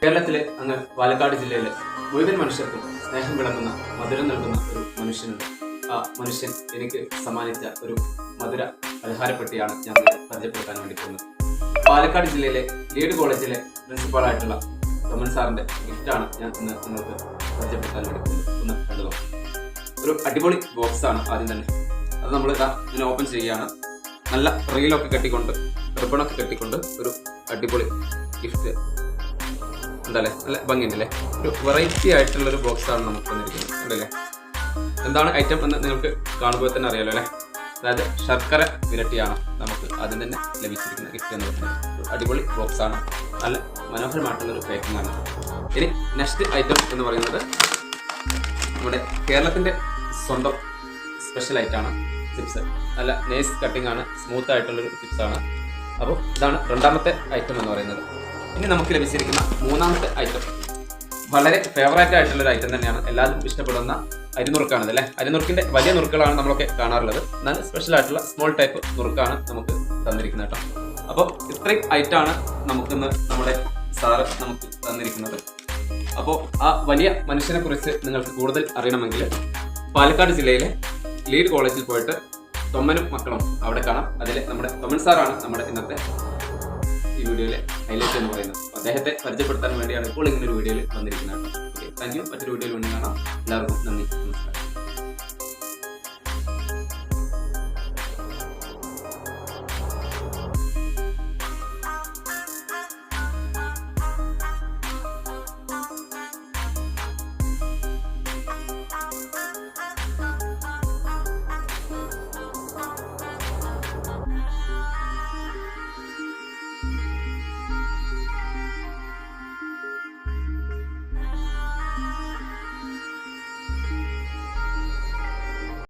കേരളത്തിലെ അങ്ങ് പാലക്കാട് ജില്ലയിലെ മുഴുവൻ മനുഷ്യർക്കും സ്നേഹം വിളങ്ങുന്ന മധുരം നൽകുന്ന ഒരു മനുഷ്യനുണ്ട്. ആ മനുഷ്യൻ എനിക്ക് സമ്മാനിച്ച ഒരു മധുര പലഹാരപ്പെട്ടിയാണ് ഞാൻ പരിചയപ്പെടുത്താൻ വേണ്ടി പോകുന്നത്. പാലക്കാട് ജില്ലയിലെ ലീഡ് കോളേജിലെ പ്രിൻസിപ്പാളായിട്ടുള്ള തൊമ്മൻ സാറിന്റെ ഗിഫ്റ്റാണ് ഞാൻ ഇന്ന് നിങ്ങൾക്ക് പരിചയപ്പെടുത്താൻ വേണ്ടി പോകുന്നത്. ഒന്ന് കണ്ടു. ഒരു അടിപൊളി ബോക്സാണ്. ആദ്യം തന്നെ അത് നമ്മൾ ഇതിനെ ഓപ്പൺ ചെയ്യുകയാണ്. നല്ല റീലൊക്കെ കെട്ടിക്കൊണ്ട് റിബണൊക്കെ കെട്ടിക്കൊണ്ട് ഒരു അടിപൊളി ഗിഫ്റ്റ്. എന്താല്ലേ, നല്ല ഭംഗിയുണ്ടല്ലേ. ഒരു വെറൈറ്റി ആയിട്ടുള്ളൊരു ബോക്സാണ് നമുക്ക് വന്നിരിക്കുന്നത്. ഉണ്ടല്ലേ, എന്താണ് ഐറ്റം എന്ന് നിങ്ങൾക്ക് കാണുമ്പോൾ തന്നെ അറിയാലോ അല്ലേ. അതായത് ശർക്കര വിരട്ടിയാണ് നമുക്ക് ആദ്യം തന്നെ ലഭിച്ചിരിക്കുന്ന ഗിഫ്റ്റ് എന്ന് പറയുന്നത്. ഒരു അടിപൊളി ബോക്സാണ്, നല്ല മനോഹരമായിട്ടുള്ളൊരു പാക്കിംഗ് ആണ്. ഇനി നെക്സ്റ്റ് ഐറ്റം എന്ന് പറയുന്നത് നമ്മുടെ കേരളത്തിൻ്റെ സ്വന്തം സ്പെഷ്യൽ ഐറ്റമാണ് ചിപ്സ്. നല്ല നൈസ് കട്ടിംഗ് ആണ്, സ്മൂത്ത് ആയിട്ടുള്ളൊരു ചിപ്സാണ്. അപ്പോൾ ഇതാണ് രണ്ടാമത്തെ ഐറ്റം എന്ന് പറയുന്നത്. ഇനി നമുക്ക് ലഭിച്ചിരിക്കുന്ന മൂന്നാമത്തെ ഐറ്റം വളരെ ഫേവറേറ്റ് ആയിട്ടുള്ളൊരു ഐറ്റം തന്നെയാണ്. എല്ലാവരും ഇഷ്ടപ്പെടുന്ന അരിനുറുക്കാണ് അല്ലേ. അരിനുറുക്കിൻ്റെ വലിയ നുറുക്കുകളാണ് നമ്മളൊക്കെ കാണാറുള്ളത്. നല്ല സ്പെഷ്യൽ ആയിട്ടുള്ള സ്മോൾ ടൈപ്പ് നുറുക്കാണ് നമുക്ക് തന്നിരിക്കുന്നത് കേട്ടോ. അപ്പോൾ ഇത്രയും ഐറ്റമാണ് നമുക്കിന്ന് നമ്മുടെ സാറ് നമുക്ക് തന്നിരിക്കുന്നത്. അപ്പോൾ ആ വലിയ മനുഷ്യനെ കുറിച്ച് നിങ്ങൾക്ക് കൂടുതൽ അറിയണമെങ്കിൽ പാലക്കാട് ജില്ലയിലെ ലീഡ് കോളേജിൽ പോയിട്ട് തൊമ്മനും മക്കളും അവിടെ കാണാം. അതിൽ നമ്മുടെ തൊമ്മൻ സാറാണ് നമ്മുടെ ഇന്നത്തെ ഈ വീഡിയോയിലെ ഹൈലൈറ്റ് എന്ന് പറയുന്നത്. അദ്ദേഹത്തെ പരിചയപ്പെടുത്താൻ വേണ്ടിയാണ് ഇപ്പോൾ ഇങ്ങനെ ഒരു വീഡിയോയിൽ വന്നിരിക്കുന്നത്. Okay, thank you. മറ്റൊരു വീഡിയോയിൽ വേണ്ടി കാണാം. എല്ലാവർക്കും നന്ദി, നമസ്കാരം.